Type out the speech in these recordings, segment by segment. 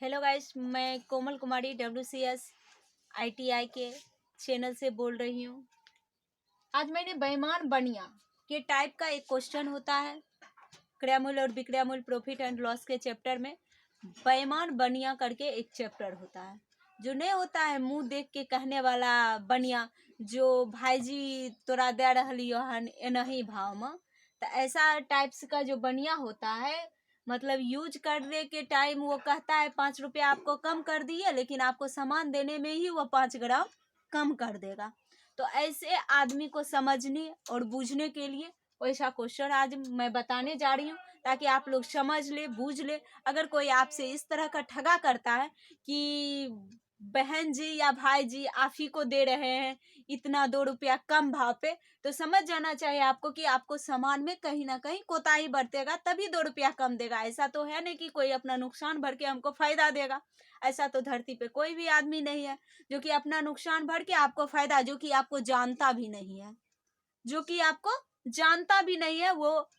Hello guys, मैं कोमल कुमारी WCS ITI के channel से बोल रही हूँ। आज मैंने बेईमान बनिया के टाइप का एक क्वेश्चन होता है क्रय मूल्य और विक्रय मूल्य प्रॉफिट एंड लॉस के चैप्टर में। बेईमान बनिया करके एक चैप्टर होता है, जो नहीं होता है मुंह देख के कहने वाला बनिया, जो भाईजी तोरा दे रही हन एनही भाव में। तो ऐसा टाइप्स का जो बनिया होता है, मतलब यूज करने के टाइम वो कहता है 5 रुपया आपको कम कर दिए, लेकिन आपको सामान देने में ही वो 5 ग्राम कम कर देगा। तो ऐसे आदमी को समझने और बूझने के लिए वैसा क्वेश्चन आज मैं बताने जा रही हूँ, ताकि आप लोग समझ ले, बूझ ले। अगर कोई आपसे इस तरह का ठगा करता है कि बहन जी या भाई जी आप ही को दे रहे हैं इतना 2 रुपया कम भाव पे, तो समझ जाना चाहिए आपको कि आपको सामान में कहीं ना कहीं कोताही बरतेगा, तभी 2 रुपया कम देगा। ऐसा तो है नहीं कि कोई अपना नुकसान भर के हमको फायदा देगा। ऐसा तो धरती पे कोई भी आदमी नहीं है जो कि अपना नुकसान भर के आपको फायदा, जो कि आपको जानता भी नहीं है, जो कि आपको जानता भी नहीं है, वो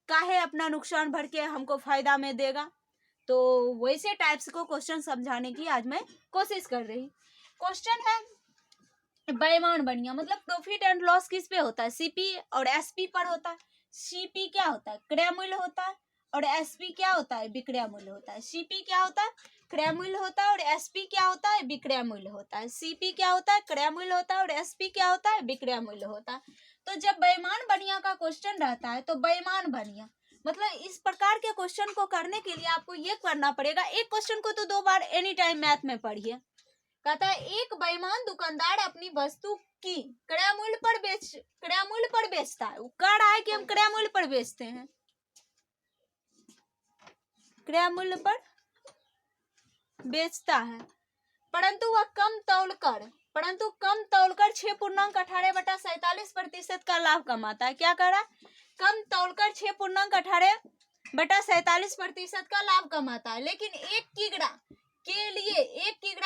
काहे अपना नुकसान भर के हमको फायदा में देगा। तो वैसे टाइप्स को क्वेश्चन समझाने की आज मैं कोशिश कर रही। क्वेश्चन है बेईमान बनिया, मतलब प्रॉफिट एंड लॉस किस पे होता है? सीपी और एसपी पर होता है। सीपी क्या होता है? क्रय मूल्य होता है। और एसपी क्या होता है? विक्रय मूल्य होता है। सीपी क्या होता है? क्रय मूल्य होता है। और एसपी क्या होता है? विक्रय मूल्य होता है। सीपी क्या होता है? क्रय मूल्य होता है। और एसपी क्या होता है? विक्रय मूल्य होता है। तो जब बेईमान बनिया का क्वेश्चन रहता है, तो बेईमान बनिया मतलब इस प्रकार के क्वेश्चन को करने के लिए आपको ये करना पड़ेगा। एक क्वेश्चन को तो 2 बार एनी टाइम मैथ में पढ़िए। कहता है एक बेईमान दुकानदार अपनी वस्तु की क्रय मूल्य पर बेचता है। वो कह रहा है कि हम क्रय मूल्य पर बेचते हैं, क्रय मूल्य पर बेचता है, परंतु वह कम तौलकर 6.18/47% का लाभ कमाता है। क्या कर रहा है? कम तौलकर 6.18/47% का लाभ कमाता है, लेकिन एक किगड़ा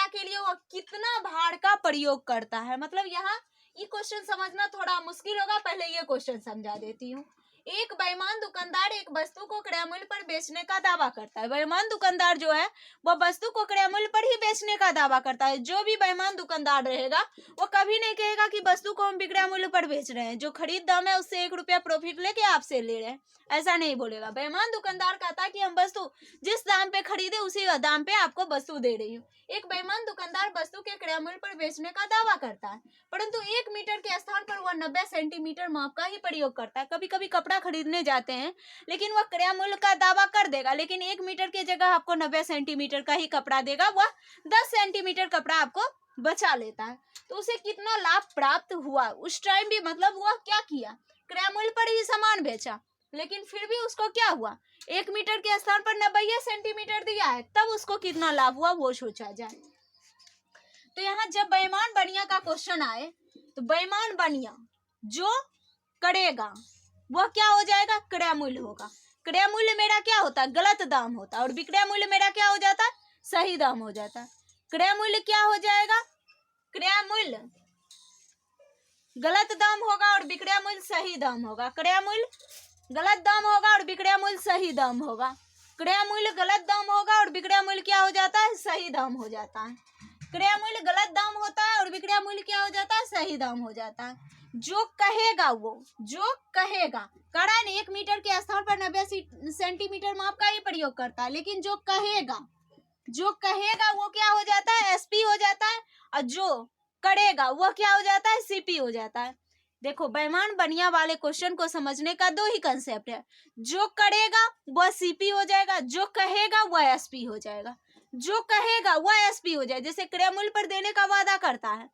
के लिए वह कितना भार का प्रयोग करता है। मतलब यहाँ ये क्वेश्चन समझना थोड़ा मुश्किल होगा, पहले ये क्वेश्चन समझा देती हूँ। एक बेईमान दुकानदार एक वस्तु को क्रय मूल्य पर बेचने का दावा करता है। बेईमान दुकानदार जो है वो वस्तु को क्रय मूल्य पर ही बेचने का दावा करता है। जो भी बेईमान दुकानदार रहेगा वो कभी नहीं कहेगा कि वस्तु को हम विक्रय मूल्य पर बेच रहे हैं, जो खरीद दाम है उससे 1 रुपया प्रॉफिट लेके आपसे ले रहे हैं, ऐसा नहीं बोलेगा। बेईमान दुकानदार कहता है कि हम वस्तु जिस दाम पे खरीदे उसी दाम पे आपको वस्तु दे रही हूँ। एक बेईमान दुकानदार वस्तु के क्रय मूल्य पर बेचने का दावा करता है, परंतु 1 मीटर के स्थान पर वह 90 सेंटीमीटर माप का ही प्रयोग करता है। कभी कभी कपड़ा खरीदने जाते हैं, लेकिन वह क्रय मूल्य का दावा कर देगा, लेकिन 1 मीटर की जगह आपको 90 सेंटीमीटर का ही कपड़ा देगा, वह 10 सेंटीमीटर कपड़ा आपको बचा लेता है। तो उसे कितना लाभ प्राप्त हुआ उस टाइम भी, मतलब वह क्या किया, क्रय मूल्य पर ही सामान बेचा, लेकिन फिर भी उसको क्या हुआ, 1 मीटर के स्थान पर 90 सेंटीमीटर दिया है, तब उसको कितना लाभ हुआ वो सोचा जाए। तो यहाँ जब बेईमान बनिया का क्वेश्चन आए, तो बेईमान बनिया जो करेगा वह क्या हो जाएगा? क्रय मूल्य होगा। क्रय मूल्य मेरा क्या होता है? गलत दाम होता है। और विक्रय मूल्य मेरा क्या हो जाता है? सही दाम हो जाता है। क्रय मूल्य क्या हो जाएगा? क्रय मूल्य गलत दाम होगा और विक्रय मूल्य सही दाम होगा। क्रय मूल्य गलत दाम होगा और विक्रय मूल्य सही दाम होगा। क्रय मूल्य गलत दाम होगा और विक्रय मूल्य क्या हो जाता है? सही दाम हो जाता है। क्रय मूल्य गलत दाम होता है और विक्रय मूल्य क्या हो जाता है? सही दाम हो जाता है। जो कहेगा कह रहा है ना 1 मीटर के स्थान पर 90 सेंटीमीटर माप का ही प्रयोग करता है, लेकिन जो कहेगा वो क्या हो जाता है? एसपी हो जाता है। और जो करेगा वह क्या हो जाता है? सीपी हो जाता है। देखो, बेईमान बनिया वाले क्वेश्चन को समझने का 2 ही कंसेप्ट है। जो करेगा वह सीपी हो जाएगा, जो कहेगा वह एसपी हो जाएगा। जो कहेगा वह एसपी हो जाएगा। जैसे क्रय मूल्य पर देने का वादा करता है,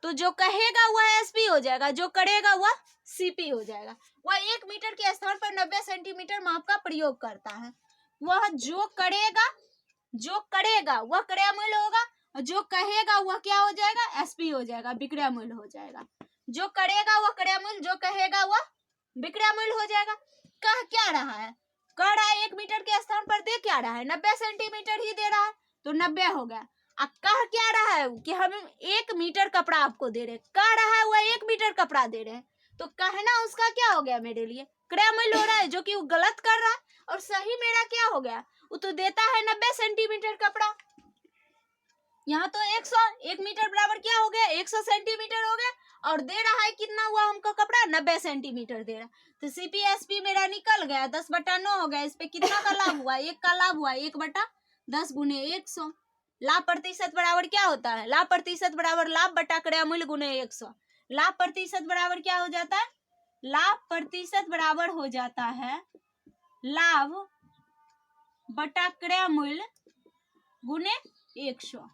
तो जो कहेगा वह एसपी हो जाएगा, जो करेगा वह सीपी हो जाएगा। वह 1 मीटर के स्थान पर 90 सेंटीमीटर माप का प्रयोग करता है। वह जो करेगा वह क्रय मूल्य होगा, और जो कहेगा वह क्या हो जाएगा? एसपी हो जाएगा, विक्रय मूल्य हो जाएगा। जो करेगा वह क्रय मूल्य, जो कहेगा वह विक्रय मूल्य हो जाएगा। कह क्या रहा है? कह रहा है 1 मीटर के स्थान पर दे क्या रहा है? 90 सेंटीमीटर ही दे रहा है, तो 90 हो गया। कह क्या रहा है कि हम 1 मीटर कपड़ा आपको दे रहे, कह रहा है वह 1 मीटर कपड़ा दे रहे हैं, तो कहना उसका क्या हो गया? मेरे लिए क्रय मूल्य हो रहा है, जो कि वो गलत कर रहा है। और सही मेरा क्या हो गया? वो तो देता है 90 सेंटीमीटर कपड़ा, यहाँ तो 1 मीटर बराबर क्या हो गया, 100 सेंटीमीटर हो गया, और दे रहा है कितना हुआ हमको कपड़ा, 90 सेंटीमीटर दे रहा। तो CPSP मेरा निकल गया, 10/9 हो गया। इस पे कितना का लाभ हुआ, 1 का लाभ हुआ, 1/10 गुने 100। लाभ प्रतिशत बराबर क्या होता है, लाभ प्रतिशत बराबर लाभ बटा क्रय मूल्य गुने 100। लाभ प्रतिशत बराबर क्या हो जाता है, लाभ प्रतिशत बराबर हो जाता है लाभ बटा क्रय मूल्य गुने 100।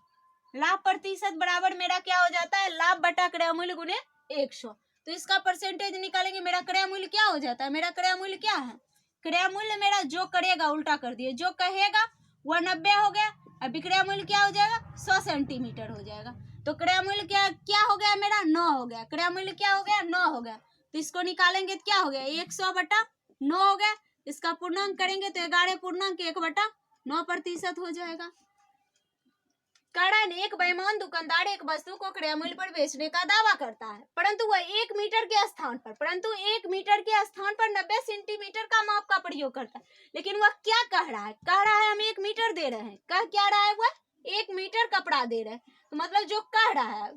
लाभ प्रतिशत बराबर मेरा क्या हो जाता है, लाभ बटा क्रय मूल्य गुने 100। तो इसका परसेंटेज निकालेंगे, मेरा क्रय मूल्य क्या हो जाता है, मेरा क्रय मूल्य क्या है, क्रय मूल्य मेरा जो करेगा उल्टा कर दिए, जो कहेगा वह 90 हो गया, और विक्रय मूल्य क्या हो जाएगा, 100 सेंटीमीटर हो जाएगा। तो क्रय मूल्य क्या हो गया मेरा, 9 हो गया। क्रय मूल्य क्या हो गया, 9 हो गया। तो इसको निकालेंगे तो क्या हो गया, 100/9 हो गया। इसका पूर्णांक करेंगे तो 11 पूर्णांक 1/9% हो जाएगा। कारण एक बेईमान दुकानदार एक वस्तु को क्रय मूल्य पर बेचने का दावा करता है, परंतु वह 1 मीटर के स्थान पर 90 सेंटीमीटर का माप का प्रयोग करता है। लेकिन वह क्या कह रहा है, हम 1 मीटर दे रहे हैं, कह क्या रहा है, वह 1 मीटर कपड़ा दे रहे हैं। तो मतलब जो कह रहा है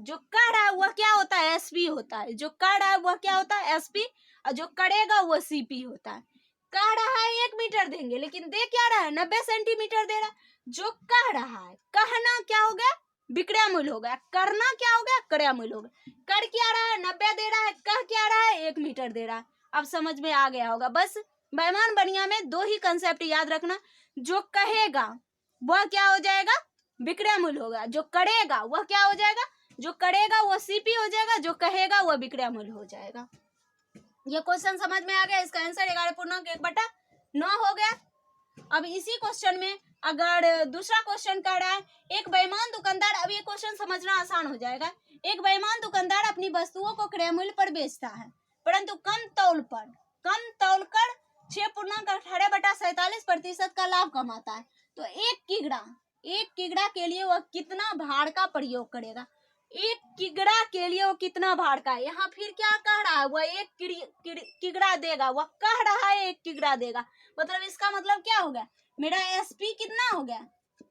वह क्या होता है, SP होता है। जो कह रहा है वह क्या होता है, SP, और जो करेगा वह CP होता है। कह रहा है 1 मीटर देंगे, लेकिन दे क्या रहा है, 90 सेंटीमीटर दे रहा है। जो कह रहा है, कहना क्या हो गया, विक्रय मूल्य हो गया, करना क्या हो गया, क्रय मूल्य हो गया। कर क्या रहा है, 90 दे रहा है, कह क्या रहा है, 1 मीटर दे रहा है। अब समझ में आ गया होगा। बस बेईमान बनिया में 2 ही कंसेप्ट याद रखना, जो कहेगा वह क्या हो जाएगा, विक्रय मूल्य होगा, जो करेगा वह क्या हो जाएगा, जो करेगा वह CP हो जाएगा, जो कहेगा वह विक्रय मूल्य हो जाएगा। ये क्वेश्चन समझ में आ गया। इसका आंसर 11 पूर्णांक 1/9 हो गया। अब इसी क्वेश्चन में अगर दूसरा क्वेश्चन कह रहा है, एक बेईमान दुकानदार, अब ये क्वेश्चन समझना आसान हो जाएगा। एक बेईमान दुकानदार अपनी वस्तुओं को क्रय मूल्य पर बेचता है, परंतु कम तौल कर 6.18/47% का लाभ कमाता है। तो एक किगड़ा के लिए वह कितना भाड़ का प्रयोग करेगा, एक किगड़ा के लिए वो कितना भाड़ का है। यहाँ फिर क्या कह रहा है, वह 1 किगड़ा देगा, वह कह रहा है 1 किगड़ा देगा। मतलब इसका मतलब क्या हो गया, मेरा SP कितना हो गया,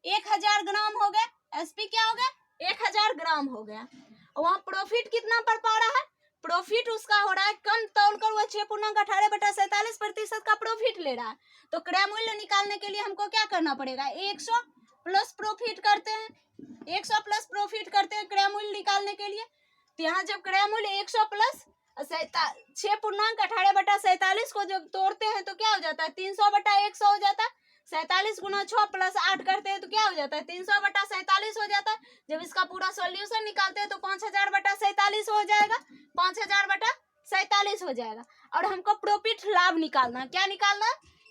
1000 ग्राम हो गया। SP क्या हो गया, 1000 ग्राम हो गया। वहाँ प्रॉफिट कितना पर पा रहा है, प्रॉफिट उसका हो रहा है कम तौल कर वह 6.18/47% का प्रॉफिट ले रहा है। तो क्रय मूल्य निकालने के लिए हमको क्या करना पड़ेगा, 100 प्लस प्रॉफिट करते हैं, 100 प्लस प्रॉफिट करते हैं क्रय मूल्य निकालने के लिए। तो यहाँ जब क्रय मूल्य 100 प्लस 6.18/47 को जब तोड़ते हैं तो क्या हो जाता है, 300/100 हो जाता है। 47 गुना 6 प्लस 8 करते हैं तो क्या हो जाता है, 300/47 हो जाता है। जब इसका पूरा सॉल्यूशन निकालते हैं तो 5000/47 हो जाएगा, 5000/47 हो जाएगा। और हमको प्रॉफिट लाभ निकालना, क्या निकालना,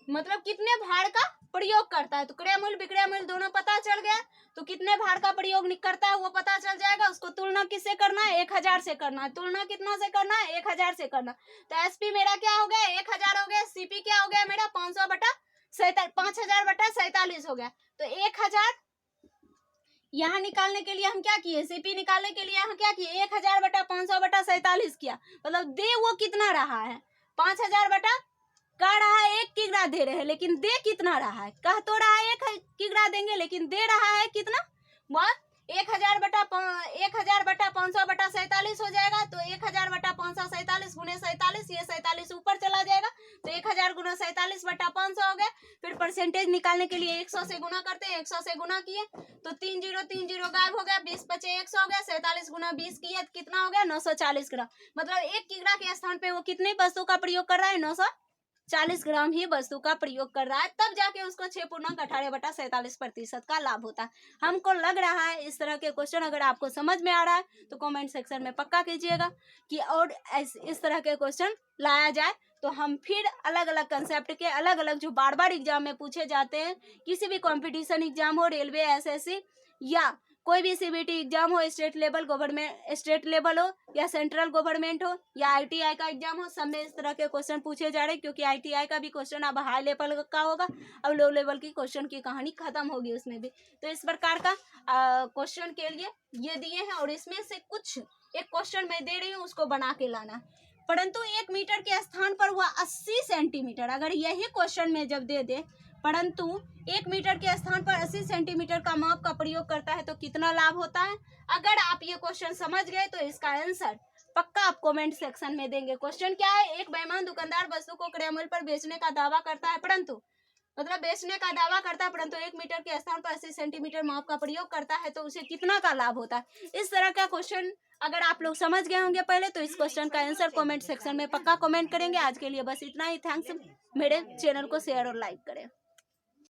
मतलब कितने भाड़ का प्रयोग करता है। तो क्रय मूल्य विक्रय मूल्य दोनों पता चल गया, तो कितने भाड़ का प्रयोग करता है वो पता चल जाएगा। उसको तुलना किससे करना है, 1000 से करना है। तुलना कितना से करना है, 1000 से करना। तो SP मेरा क्या हो गया, 1000 हो गया। CP क्या हो गया मेरा, 5000/47 हो गया। तो 1000 यहाँ निकालने के लिए हम क्या किए, CP निकालने के लिए यहाँ क्या किए, 1000/500/47 किया। मतलब दे वो कितना रहा है, 5000 कह रहा है 1 किगड़ा दे रहे हैं, लेकिन दे कितना रहा है, कह तो रहा है 1 किगड़ा देंगे, लेकिन दे रहा है कितना, वह 1000/500/47 हो जाएगा। तो 1000/547 गुने 47, ये 47 ऊपर चला जाएगा, तो 1000 गुना 47/500 हो गया। फिर परसेंटेज निकालने के लिए 100 से गुना करते हैं, 100 से गुना किए तो 3 0 गायब हो गया, 20 बचे 100 हो गया। 47 गुना 20 किया कितना हो गया, 940 ग्राम। मतलब 1 किगड़ा के स्थान पे वो कितने वस्तु का प्रयोग कर रहा है, 940 ग्राम ही वस्तु का प्रयोग कर रहा है। तब जाके उसको 6.18/47% का लाभ होता है। हमको लग रहा है इस तरह के क्वेश्चन अगर आपको समझ में आ रहा है तो कमेंट सेक्शन में पक्का कीजिएगा कि और इस तरह के क्वेश्चन लाया जाए, तो हम फिर अलग अलग कंसेप्ट के अलग अलग जो बार बार एग्जाम में पूछे जाते हैं, किसी भी कंपटीशन एग्जाम हो, रेलवे, SSC या कोई भी CBT एग्जाम हो, स्टेट लेवल हो या सेंट्रल गवर्नमेंट हो या ITI का एग्जाम हो, सब में इस तरह के क्वेश्चन पूछे जा रहे हैं। क्योंकि ITI का भी क्वेश्चन अब हाई लेवल का होगा, अब लो लेवल की क्वेश्चन की कहानी खत्म होगी उसमें भी। तो इस प्रकार का क्वेश्चन के लिए ये दिए हैं, और इसमें से कुछ एक क्वेश्चन मैं दे रही हूँ, उसको बना के लाना। परंतु 1 मीटर के स्थान पर वह 80 सेंटीमीटर, अगर यही क्वेश्चन में जब दे दे परंतु 1 मीटर के स्थान पर 80 सेंटीमीटर का माप का प्रयोग करता है तो कितना लाभ होता है। अगर आप ये क्वेश्चन समझ गए तो इसका आंसर पक्का आप कमेंट सेक्शन में देंगे। क्वेश्चन क्या है, एक बेईमान दुकानदार वस्तु को क्रय मूल्य पर बेचने का दावा करता है, परंतु बेचने का दावा करता है परंतु 1 मीटर के स्थान पर 80 सेंटीमीटर माप का प्रयोग करता है तो उसे कितना का लाभ होता है। इस तरह का क्वेश्चन अगर आप लोग समझ गए होंगे पहले तो इस क्वेश्चन का आंसर कमेंट सेक्शन में पक्का कमेंट करेंगे। आज के लिए बस इतना ही। थैंक्स। मेरे चैनल को शेयर और लाइक करें।